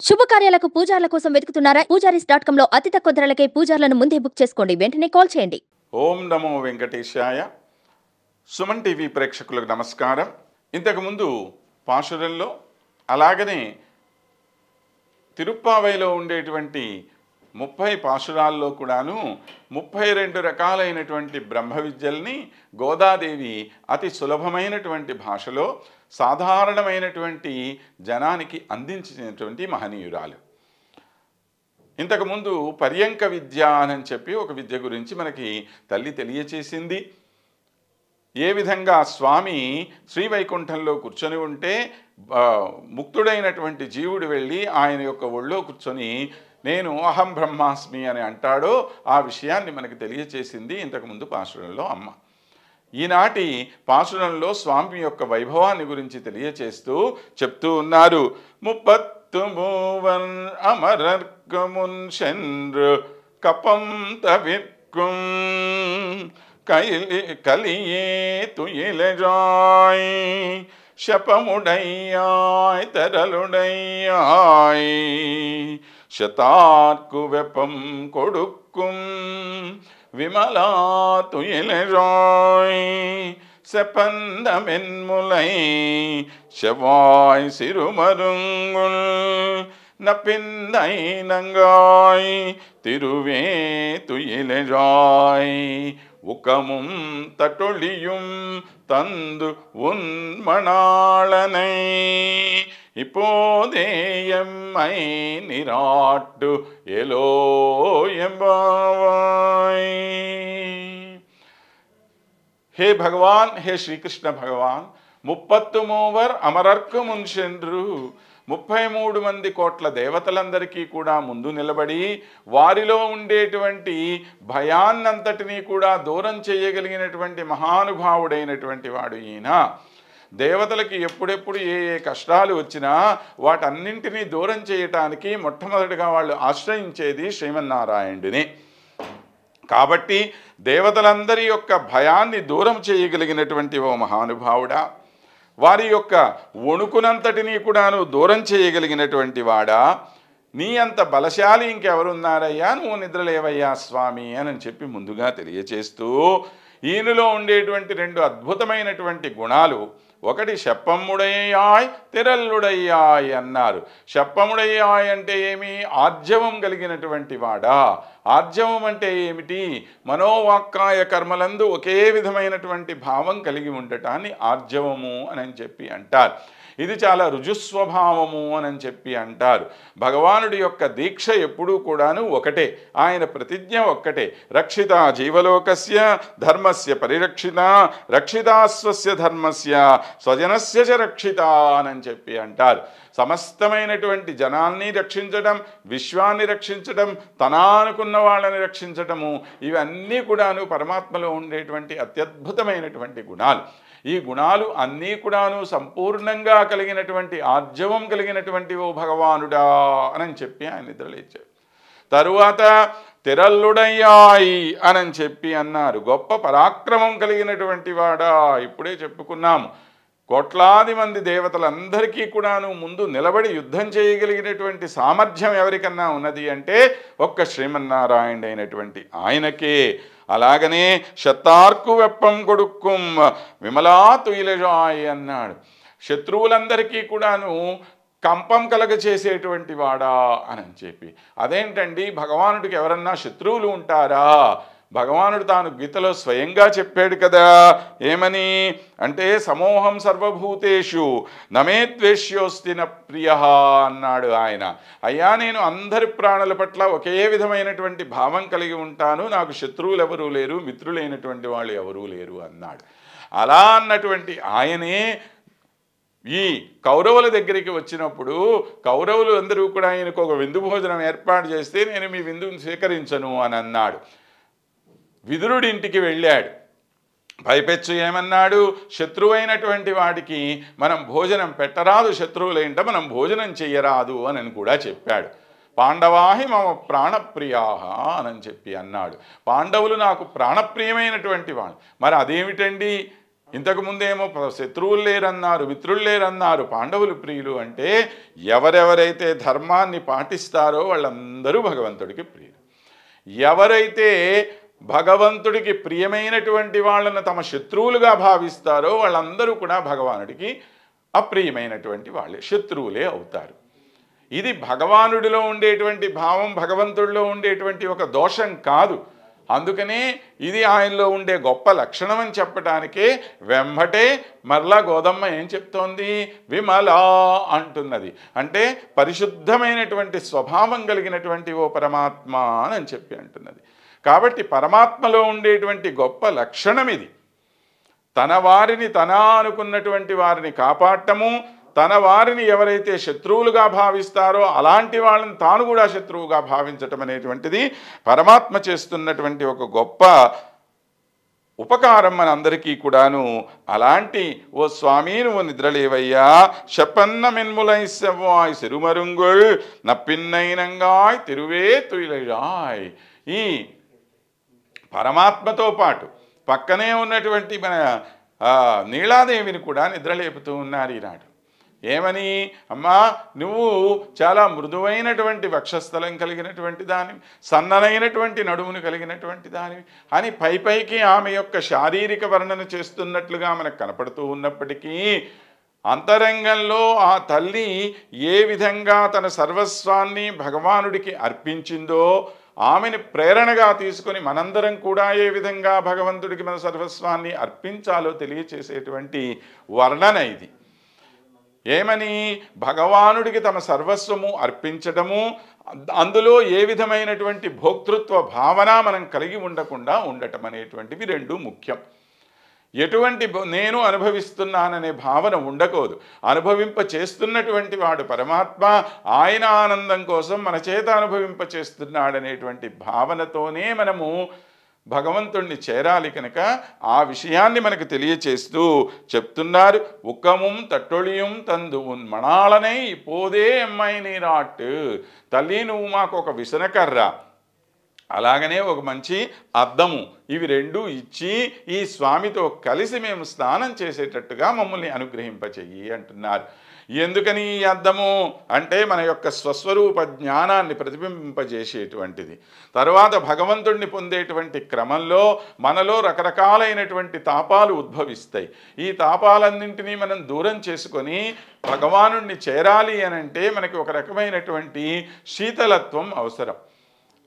శుభకార్యాలకు పూజార్ల కోసం వెతుకుతున్నారా? పూజారీస్.com లో అతి తక్కువ ధరలకే పూజార్లను ముందే బుక్ చేసుకోండి. వెంటనే కాల్ చేయండి. ఓం నమో వెంకటేశాయ. సుమన్ టీవీ ప్రేక్షకులకు నమస్కారం. ఇంతకుముందు పాశురంలో అలాగనే తిరుప్పావైలో ఉండేటువంటి 30 పాశురాల్లో కూడాను 32 రకాలైనటువంటి బ్రహ్మ విద్యల్ని గోదాదేవి అతి సులభమైనటువంటి భాషలో సాధారణమైనటువంటి జనానికి అందించినటువంటి మహనీయురాలు. ఇంతకుముందు పర్యంక విద్య అని చెప్పి ఒక విద్య గురించి మనకి తల్లి తెలియచేసింది. ఏ విధంగా స్వామి శ్రీవైకుంఠంలో కూర్చొని ఉంటే ముక్తుడైనటువంటి జీవుడు వెళ్ళి ఆయన యొక్క ఒళ్ళో కూర్చొని నేను అహం బ్రహ్మాస్మి అని అంటాడో ఆ విషయాన్ని మనకి తెలియచేసింది ఇంతకుముందు పాశురంలో అమ్మ. ఈనాటి పాశురంలో స్వామి యొక్క వైభవాన్ని గురించి తెలియచేస్తూ చెప్తూ ఉన్నారు. 33 అమరర్కమున్ సెன்று కపం తవిర్కుం కలియే తుయిలజాయ్ శపముడయ్యాయ్ తరలుడయ్యాయ్ శతార్కు వెపం కొడుక్కుం విమలా తుయిలజాయ్ செப்பந்த மென்முலை செவ்வாய் சிறுமருங்குள் நப்பிந்தை நங்காய் திருவே துயிலெழாய் உக்கமும் தட்டொழியும் தந்து உன்மணாளனை இப்போதே எம்மை நிராட்டு எலோ எம்பாவாய். हे भगवान, हे श्री कृष्ण भगवान, 33 అమరర్కు మున్షెండ్రు 33 మంది కోట్ల దేవతలందరికీ కూడా ముందు నిలబడి వారిలో ఉండేటువంటి భయాన్నంతటినీ కూడా దూరం చేయగలిగినటువంటి మహానుభావుడైనటువంటి వాడు ఈయన. దేవతలకి ఎప్పుడెప్పుడు ఏ ఏ కష్టాలు వచ్చినా వాటన్నింటినీ దూరం చేయటానికి మొట్టమొదటిగా వాళ్ళు ఆశ్రయించేది శ్రీమన్నారాయణుడిని. కాబట్టి దేవతలందరి యొక్క భయాన్ని దూరం చేయగలిగినటువంటి ఓ మహానుభావుడా, వారి యొక్క వణుకునంతటినీ కూడాను దూరం చేయగలిగినటువంటి వాడా, నీ అంత బలశాలి ఇంకెవరున్నారయ్యా, నువ్వు నిద్రలేవయ్యా స్వామి అని చెప్పి ముందుగా తెలియచేస్తూ ఈయనలో ఉండేటువంటి 2 అద్భుతమైనటువంటి గుణాలు. ఒకటి శప్పమ్ముడయ్యాయ్ తిరల్లుడయ్యాయ్ అన్నారు. శప్పముడయ్యాయ్ అంటే ఏమి? ఆర్జవం కలిగినటువంటి వాడా. ఆర్జవం అంటే ఏమిటి? మనోవాక్కాయ కర్మలందు ఒకే విధమైనటువంటి భావం కలిగి ఉండటాన్ని ఆర్జవము అని చెప్పి అంటారు. ఇది చాలా రుజుస్వభావము అని చెప్పి అంటారు. భగవానుడి యొక్క దీక్ష ఎప్పుడూ కూడాను ఒకటే, ఆయన ప్రతిజ్ఞ ఒక్కటే. రక్షిత జీవలోకస్య ధర్మస్య పరిరక్షిత రక్షితాస్వస్య ధర్మస్య స్వజనస్య చ రక్షిత అని చెప్పి అంటారు. సమస్తమైనటువంటి జనాల్ని రక్షించడం, విశ్వాన్ని రక్షించడం, తన అనుకున్న వాళ్ళని రక్షించటము, ఇవన్నీ కూడాను పరమాత్మలో ఉండేటువంటి అత్యద్భుతమైనటువంటి గుణాలు. ఈ గుణాలు అన్నీ కూడాను సంపూర్ణంగా కలిగినటువంటి ఆర్జవం కలిగినటువంటి ఓ భగవానుడా అని చెప్పి ఆయన నిద్రలేచారు. తరువాత తిరల్లుడయ్యాయి అని చెప్పి అన్నారు. గొప్ప పరాక్రమం కలిగినటువంటి వాడా. ఇప్పుడే చెప్పుకున్నాము, కోట్లాది మంది దేవతలందరికీ కూడాను ముందు నిలబడి యుద్ధం చేయగలిగినటువంటి సామర్థ్యం ఎవరికన్నా ఉన్నది అంటే ఒక్క శ్రీమన్నారాయణ అయినటువంటి ఆయనకే. అలాగనే శతార్కు వెప్పం కొడుక్కుం విమలా తుయిలజాయ్ అన్నాడు. శత్రువులందరికీ కూడాను కంపం కలగచేసేటువంటి వాడా అని చెప్పి. అదేంటండి, భగవానుడికి ఎవరన్నా శత్రువులు ఉంటారా? భగవానుడు తాను గీతలో స్వయంగా చెప్పాడు కదా. ఏమని అంటే సమోహం సర్వభూతేషు నమే ద్వేష్యోస్తి న ప్రియ అన్నాడు ఆయన. అయ్యా, నేను అందరి ప్రాణుల పట్ల ఒకే విధమైనటువంటి భావం కలిగి ఉంటాను, నాకు శత్రువులు ఎవరూ లేరు, మిత్రులైనటువంటి వాళ్ళు ఎవరూ లేరు అన్నాడు. అలా అన్నటువంటి ఆయనే ఈ కౌరవుల దగ్గరికి వచ్చినప్పుడు కౌరవులు అందరూ కూడా ఆయనకు ఒక విందు భోజనం ఏర్పాటు చేస్తే నేను మీ విందుని స్వీకరించను అని అన్నాడు. విదురుడి ఇంటికి వెళ్ళాడు. పైపెచ్చు ఏమన్నాడు? శత్రువైనటువంటి వాడికి మనం భోజనం పెట్టరాదు, శత్రువులేంట మనం భోజనం చెయ్యరాదు అని కూడా చెప్పాడు. పాండవాహి మమ ప్రాణప్రియాహ అని చెప్పి అన్నాడు. పాండవులు నాకు ప్రాణప్రియమైనటువంటి వాళ్ళు. మరి అదేమిటండి ఇంతకు ముందేమో శత్రువులు లేరన్నారు, మిత్రులు లేరన్నారు, పాండవులు ప్రియులు అంటే ఎవరెవరైతే ధర్మాన్ని పాటిస్తారో వాళ్ళందరూ భగవంతుడికి ప్రియులు. ఎవరైతే భగవంతుడికి ప్రియమైనటువంటి వాళ్ళను తమ శత్రువులుగా భావిస్తారో వాళ్ళందరూ కూడా భగవానుడికి అప్రియమైనటువంటి వాళ్ళే, శత్రువులే అవుతారు. ఇది భగవానుడిలో ఉండేటువంటి భావం, భగవంతుడిలో ఉండేటువంటి ఒక దోషం కాదు. అందుకనే ఇది ఆయనలో ఉండే గొప్ప లక్షణం అని చెప్పడానికే వెంబటే మరలా గోదమ్మ ఏం చెప్తోంది? విమలా అంటున్నది. అంటే పరిశుద్ధమైనటువంటి స్వభావం కలిగినటువంటి ఓ పరమాత్మ అని చెప్పి అంటున్నది. కాబట్టి పరమాత్మలో ఉండేటువంటి గొప్ప లక్షణం ఇది. తన వారిని తన అనుకున్నటువంటి వారిని కాపాడటము, తన వారిని ఎవరైతే శత్రువులుగా భావిస్తారో అలాంటి వాళ్ళని తాను కూడా శత్రువుగా భావించటం అనేటువంటిది పరమాత్మ చేస్తున్నటువంటి ఒక గొప్ప ఉపకారం మనందరికీ కూడాను. అలాంటి ఓ స్వామి నువ్వు నిద్రలేవయ్యా, చెప్పన్న మెన్ములై సెవ్వాయ్ సిరుమరుంగుల్ నప్పిన్నైనంగాయ్ తిరువే తుయిలరాయ్. ఈ పరమాత్మతో పాటు పక్కనే ఉన్నటువంటి మన నీలాదేవిని కూడా నిద్రలేపుతూ ఉన్నారు ఈనాడు. ఏమని? అమ్మా, నువ్వు చాలా మృదువైనటువంటి వక్షస్థలం కలిగినటువంటి దానివి, సన్ననైనటువంటి నడుమును కలిగినటువంటి దానివి అని పైకి ఆమె యొక్క శారీరక వర్ణన చేస్తున్నట్లుగా మనకు కనపడుతూ ఉన్నప్పటికీ అంతరంగంలో ఆ తల్లి ఏ విధంగా తన సర్వస్వాన్ని భగవానుడికి అర్పించిందో, ఆమెను ప్రేరణగా తీసుకొని మనందరం కూడా ఏ విధంగా భగవంతుడికి మన సర్వస్వాన్ని అర్పించాలో తెలియచేసేటువంటి వర్ణన ఇది. ఏమని? భగవానుడికి తమ సర్వస్వము అర్పించటము, అందులో ఏ విధమైనటువంటి భోక్తృత్వ భావన మనం కలిగి ఉండకుండా ఉండటం అనేటువంటివి రెండు ముఖ్యం. ఎటువంటి నేను అనుభవిస్తున్నాననే భావన ఉండకూడదు. అనుభవింప చేస్తున్నటువంటి వాడు పరమాత్మ, ఆయన ఆనందం కోసం మన చేత అనుభవింప చేస్తున్నాడనేటువంటి భావనతోనే మనము భగవంతుణ్ణి చేరాలి. కనుక ఆ విషయాన్ని మనకు తెలియచేస్తూ చెప్తున్నారు. ఉక్కముం తట్టొళియం తందువున్ మణాళనై పోదే అమ్మాయి నీరాట్. తల్లి, నువ్వు మాకు ఒక విసనకర్ర, అలాగనే ఒక మంచి అద్దము, ఇవి రెండు ఇచ్చి ఈ స్వామితో కలిసి మేము స్నానం చేసేటట్టుగా మమ్మల్ని అనుగ్రహింపచెయ్యి అంటున్నారు. ఎందుకని ఈ అద్దము అంటే మన యొక్క స్వస్వరూప జ్ఞానాన్ని ప్రతిబింబింపజేసేటువంటిది. తరువాత భగవంతుడిని పొందేటువంటి క్రమంలో మనలో రకరకాలైనటువంటి తాపాలు ఉద్భవిస్తాయి. ఈ తాపాలన్నింటినీ మనం దూరం చేసుకొని భగవానుడిని చేరాలి అనంటే మనకి ఒక రకమైనటువంటి శీతలత్వం అవసరం,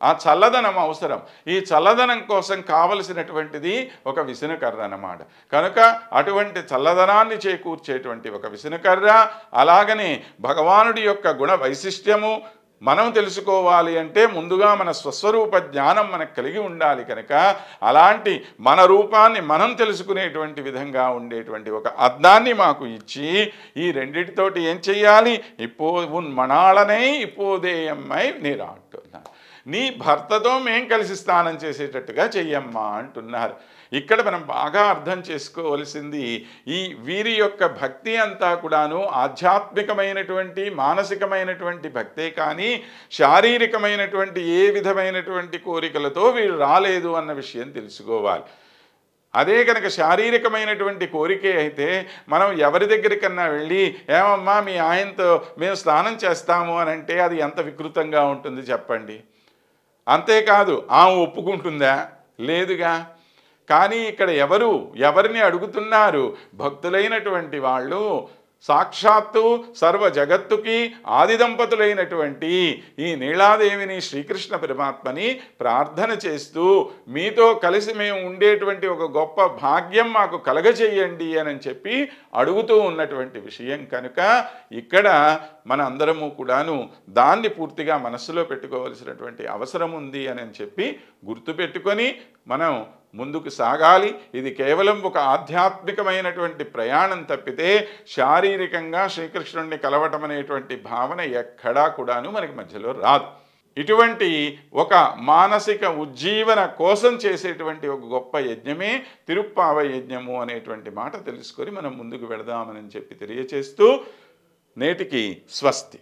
ఆ చల్లదనం అవసరం. ఈ చల్లదనం కోసం కావలసినటువంటిది ఒక విసనకర్ర అన్నమాట. కనుక అటువంటి చల్లదనాన్ని చేకూర్చేటువంటి ఒక విసనకర్ర, అలాగనే భగవానుడి యొక్క గుణ వైశిష్ట్యము మనం తెలుసుకోవాలి అంటే ముందుగా మన స్వస్వరూప జ్ఞానం మనకు కలిగి ఉండాలి. కనుక అలాంటి మన రూపాన్ని మనం తెలుసుకునేటువంటి విధంగా ఉండేటువంటి ఒక అద్దాన్ని మాకు ఇచ్చి ఈ రెండిటితోటి ఏం చెయ్యాలి? ఉన్ మణాళనై ఇపోదేయమ్మై నీరాట్. నీ భర్తతో మేం కలిసి స్నానం చేసేటట్టుగా చెయ్యమ్మా అంటున్నారు. ఇక్కడ మనం బాగా అర్థం చేసుకోవలసింది ఈ వీరి యొక్క భక్తి అంతా కూడాను ఆధ్యాత్మికమైనటువంటి మానసికమైనటువంటి భక్తే కానీ శారీరకమైనటువంటి ఏ విధమైనటువంటి కోరికలతో వీరు రాలేదు అన్న విషయం తెలుసుకోవాలి. అదే కనుక శారీరకమైనటువంటి కోరికే అయితే మనం ఎవరి దగ్గరికన్నా వెళ్ళి ఏమమ్మా మీ ఆయనతో మేము స్నానం చేస్తాము అని అంటే అది ఎంత వికృతంగా ఉంటుంది చెప్పండి. అంతేకాదు ఆమె ఒప్పుకుంటుందా? లేదుగా. కానీ ఇక్కడ ఎవరిని అడుగుతున్నారు? భక్తులైనటువంటి వాళ్ళు, సాక్షాత్తు సర్వ జగత్తుకి ఆది దంపతులైనటువంటి ఈ నీలాదేవిని శ్రీకృష్ణ పరమాత్మని ప్రార్థన చేస్తూ మీతో కలిసి మేము ఉండేటువంటి ఒక గొప్ప భాగ్యం మాకు కలగజేయండి అని చెప్పి అడుగుతూ ఉన్నటువంటి విషయం. కనుక ఇక్కడ మన అందరము కూడాను దాన్ని పూర్తిగా మనస్సులో పెట్టుకోవలసినటువంటి అవసరం ఉంది అని చెప్పి గుర్తుపెట్టుకొని మనం ముందుకు సాగాలి. ఇది కేవలం ఒక ఆధ్యాత్మికమైనటువంటి ప్రయాణం తప్పితే శారీరకంగా శ్రీకృష్ణుడిని కలవటం అనేటువంటి భావన ఎక్కడా కూడాను మనకి మధ్యలో రాదు. ఇటువంటి ఒక మానసిక ఉజ్జీవన కోసం చేసేటువంటి ఒక గొప్ప యజ్ఞమే తిరుప్పావ యజ్ఞము అనేటువంటి మాట తెలుసుకొని మనం ముందుకు వెళదామని చెప్పి తెలియచేస్తూ నేటికి స్వస్తి.